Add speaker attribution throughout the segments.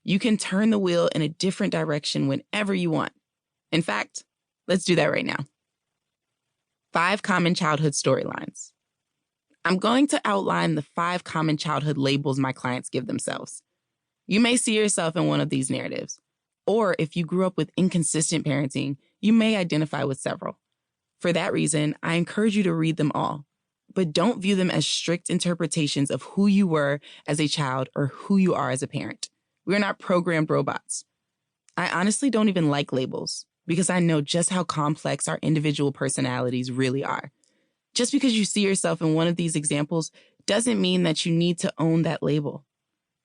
Speaker 1: You can turn the wheel in a different direction whenever you want. In fact, let's do that right now. 5 common childhood storylines. I'm going to outline the 5 common childhood labels my clients give themselves. You may see yourself in one of these narratives, or if you grew up with inconsistent parenting, you may identify with several. For that reason, I encourage you to read them all, but don't view them as strict interpretations of who you were as a child or who you are as a parent. We are not programmed robots. I honestly don't even like labels because I know just how complex our individual personalities really are. Just because you see yourself in one of these examples doesn't mean that you need to own that label.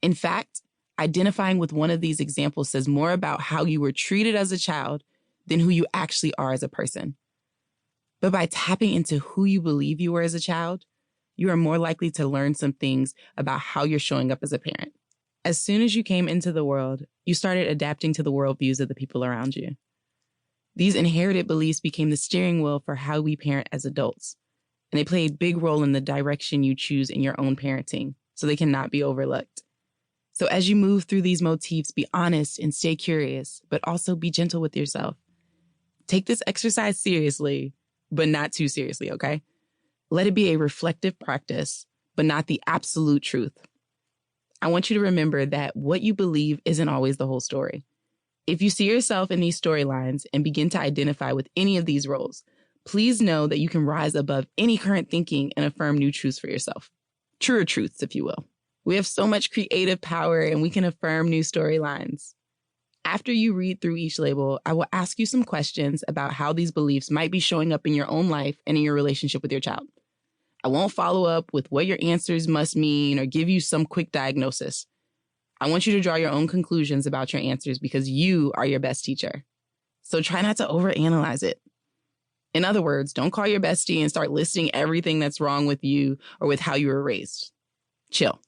Speaker 1: In fact, identifying with one of these examples says more about how you were treated as a child than who you actually are as a person. But by tapping into who you believe you were as a child, you are more likely to learn some things about how you're showing up as a parent. As soon as you came into the world, you started adapting to the worldviews of the people around you. These inherited beliefs became the steering wheel for how we parent as adults, and they play a big role in the direction you choose in your own parenting, so they cannot be overlooked. So as you move through these motifs, be honest and stay curious, but also be gentle with yourself. Take this exercise seriously, but not too seriously, okay? Let it be a reflective practice, but not the absolute truth. I want you to remember that what you believe isn't always the whole story. If you see yourself in these storylines and begin to identify with any of these roles, please know that you can rise above any current thinking and affirm new truths for yourself. Truer truths, if you will. We have so much creative power and we can affirm new storylines. After you read through each label, I will ask you some questions about how these beliefs might be showing up in your own life and in your relationship with your child. I won't follow up with what your answers must mean or give you some quick diagnosis. I want you to draw your own conclusions about your answers because you are your best teacher. So try not to overanalyze it. In other words, don't call your bestie and start listing everything that's wrong with you or with how you were raised. Chill.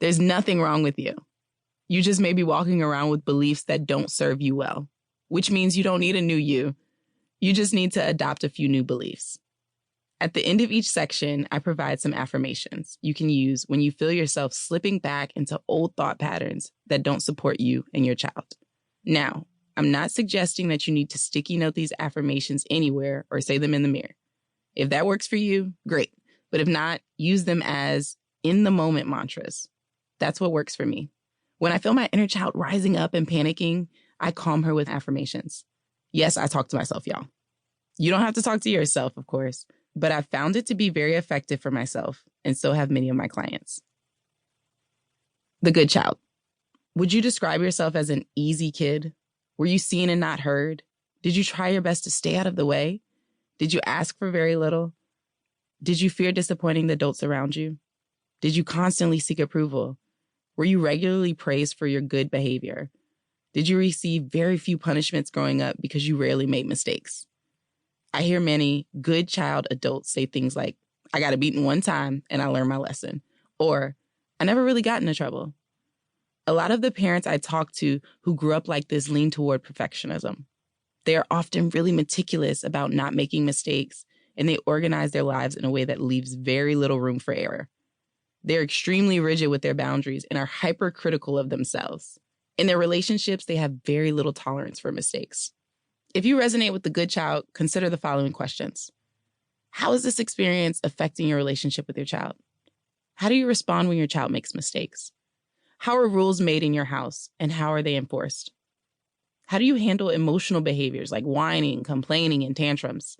Speaker 1: There's nothing wrong with you. You just may be walking around with beliefs that don't serve you well, which means you don't need a new you. You just need to adopt a few new beliefs. At the end of each section, I provide some affirmations you can use when you feel yourself slipping back into old thought patterns that don't support you and your child. Now, I'm not suggesting that you need to sticky note these affirmations anywhere or say them in the mirror. If that works for you, great. But if not, use them as in-the-moment mantras. That's what works for me. When I feel my inner child rising up and panicking, I calm her with affirmations. Yes, I talk to myself, y'all. You don't have to talk to yourself, of course, but I've found it to be very effective for myself, and so have many of my clients. The good child. Would you describe yourself as an easy kid? Were you seen and not heard? Did you try your best to stay out of the way? Did you ask for very little? Did you fear disappointing the adults around you? Did you constantly seek approval? Were you regularly praised for your good behavior? Did you receive very few punishments growing up because you rarely made mistakes? I hear many good child adults say things like, I got beaten one time and I learned my lesson. Or, I never really got into trouble. A lot of the parents I talk to who grew up like this lean toward perfectionism. They are often really meticulous about not making mistakes, and they organize their lives in a way that leaves very little room for error. They're extremely rigid with their boundaries and are hypercritical of themselves. In their relationships, they have very little tolerance for mistakes. If you resonate with the good child, consider the following questions. How is this experience affecting your relationship with your child? How do you respond when your child makes mistakes? How are rules made in your house, and how are they enforced? How do you handle emotional behaviors like whining, complaining, and tantrums?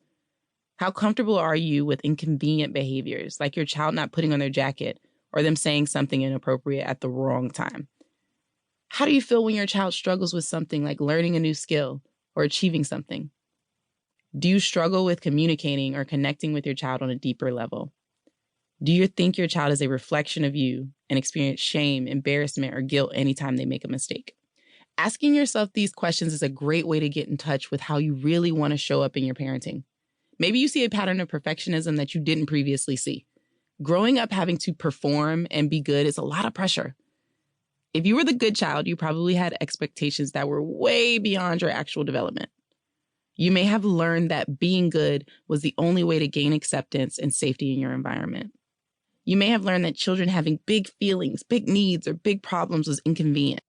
Speaker 1: How comfortable are you with inconvenient behaviors like your child not putting on their jacket or them saying something inappropriate at the wrong time? How do you feel when your child struggles with something like learning a new skill or achieving something? Do you struggle with communicating or connecting with your child on a deeper level? Do you think your child is a reflection of you and experience shame, embarrassment, or guilt anytime they make a mistake? Asking yourself these questions is a great way to get in touch with how you really want to show up in your parenting. Maybe you see a pattern of perfectionism that you didn't previously see. Growing up having to perform and be good is a lot of pressure. If you were the good child, you probably had expectations that were way beyond your actual development. You may have learned that being good was the only way to gain acceptance and safety in your environment. You may have learned that children having big feelings, big needs, or big problems was inconvenient.